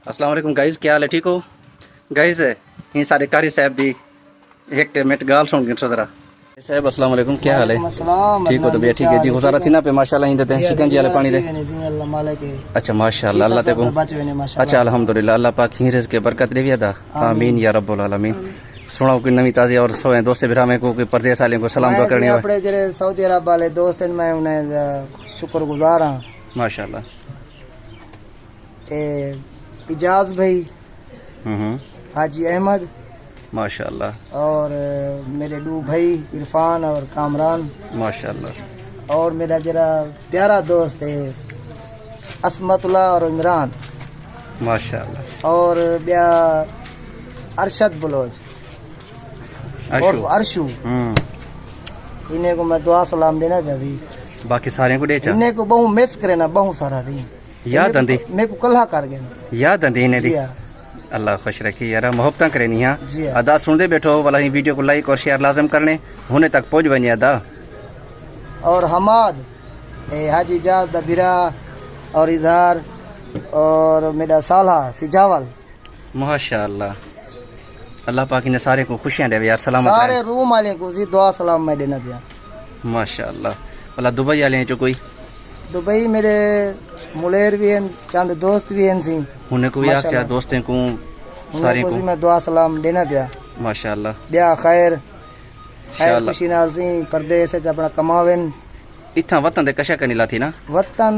अस्सलाम वालेकुम गाइस, क्या हाल है? ठीक हो गाइस? ही सारे कारी साहब दी एक मिनट गाल सुन गिन जरा साहब। अस्सलाम वालेकुम, क्या हाल है? ठीक हो? तो भैया ठीक है जी। गुजारा थी ना पे माशाल्लाह ही देते हैं शिकंजी वाले पानी दे। अच्छा माशाल्लाह, अल्लाह तेको अच्छा अल्हम्दुलिल्लाह, अल्लाह पाक ही रिज़्क़ के बरकत देवी अदा। आमीन या रब्बुल आलमीन। सुनाओ कोई नवी ताज़ी और सोए दोस्त भरा में को परदेस वाले को सलाम दुआ करनी है। अपने जरे सऊदी अरब वाले दोस्त हैं, मैं उन्हें शुक्रगुजार हां माशाल्लाह। इजाज भाई, हाजी अहमद माशाल्लाह, और मेरे दो भाई इरफान और कामरान माशाल्लाह, और मेरा जरा प्यारा दोस्त है असमतुल्ला और इमरान माशाल्लाह, और ब्या अरशद बलोच और अरशु। इन्हें को मैं दुआ सलाम देना चाहती। बाकी सारे को देचा इन्हें को बहु मिस करे ना, बहु सारा दी याद आंदी, मेरे को कल्हा कर गए याद आंदी इन्हें दी। अल्लाह खुश रखी यार, मोहब्बत करनी है अदा। सुनते बैठो वाला ही वीडियो को लाइक और शेयर लाजम करने, होने तक पहुंच बनी अदा। और हमाद हाजी जाद दबिरा और इजहार और मेरा साला सिजावल, माशाल्लाह। अल्लाह पाक ने सारे को खुशियां दे यार, सलामत सारे रूम वाले को जी दुआ सलाम मैं देना पिया माशाल्लाह। वाला दुबई वाले हैं जो कोई दुबई मेरे मुलेर भी हैं, चंद दोस्त भी हैं सी, उन्हें को यार क्या दोस्तों को सारे को मैं दुआ सलाम देना पिया माशाल्लाह। दिया खैर खैर खुशी नाल सी परदेस च अपना कमावेन। इतना वतन दे कशा करनी लाथी ना, वतन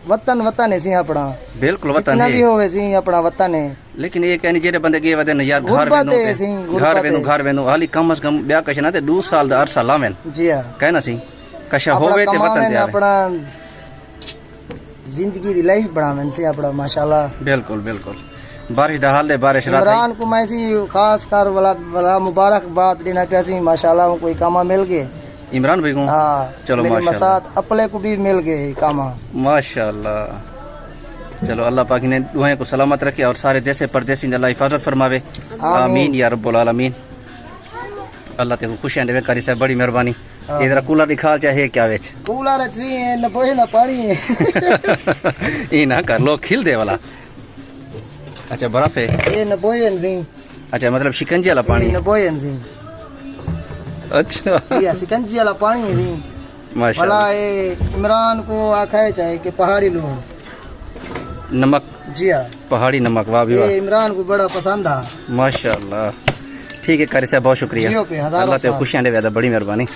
वतन वतन है सी अपना, बिल्कुल वतन है भी होवे सी अपना वतन है। लेकिन ये कहनी जेरे बंदे गए वदन यार घर वेनो हाली कम से कम ब्याह कशा ना ते 2 साल दा अरसा लावेन जी हां कहना सी कशा होवे ते वतन ते अपना जिंदगी दी लाइफ बनावेन सी अपना माशाल्लाह। बिल्कुल बिल्कुल। बारिश दा हाल है, बारिश रात इमरान को मैं सी खास कर वाला मुबारकबाद देना चाहती माशाल्लाह, कोई कामा मिल गए इमरान भाई को। हाँ चलो माशाल्लाह, अपने को भी मिल गए कामा माशाल्लाह। चलो अल्लाह पाक ने दुआएं को सलामत रखे और सारे देश परदेसी ने अल्लाह हिफाजत फरमावे। आमीन या रब्बुल आलमीन। अल्लाह तेको खुशियां देवे कारी साहब, बड़ी मेहरबानी। इधर कूलर दिखा चाहे क्या वेच कूलर सी न बोहे ना पानी ई ना कर लो खिल दे वाला। अच्छा बर्फ है ये न बोहे दी। अच्छा मतलब शिकंजी वाला पानी न बोहे दी। अच्छा जी शिकंजी वाला पानी दी माशाल्लाह। ये इमरान को आखा चाहे कि पहाड़ी लोग नमक, जी हां पहाड़ी नमक, वाह भी वाह। ये इमरान को बड़ा पसंद है माशाल्लाह। ठीक है कारी साहब, बहुत शुक्रिया। अल्लाह ते खुशियां दे, बड़ी मेहरबानी।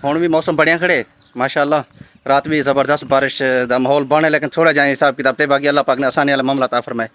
हुण भी मौसम बढ़िया खड़े माशाल्लाह। रात भी जबरदस्त बारिश दा माहौल बने, लेकिन थोड़ा जाए हिसाब किताब ते बाकी अल्लाह पाक ने आसानी वाला मामला ता फरमाए।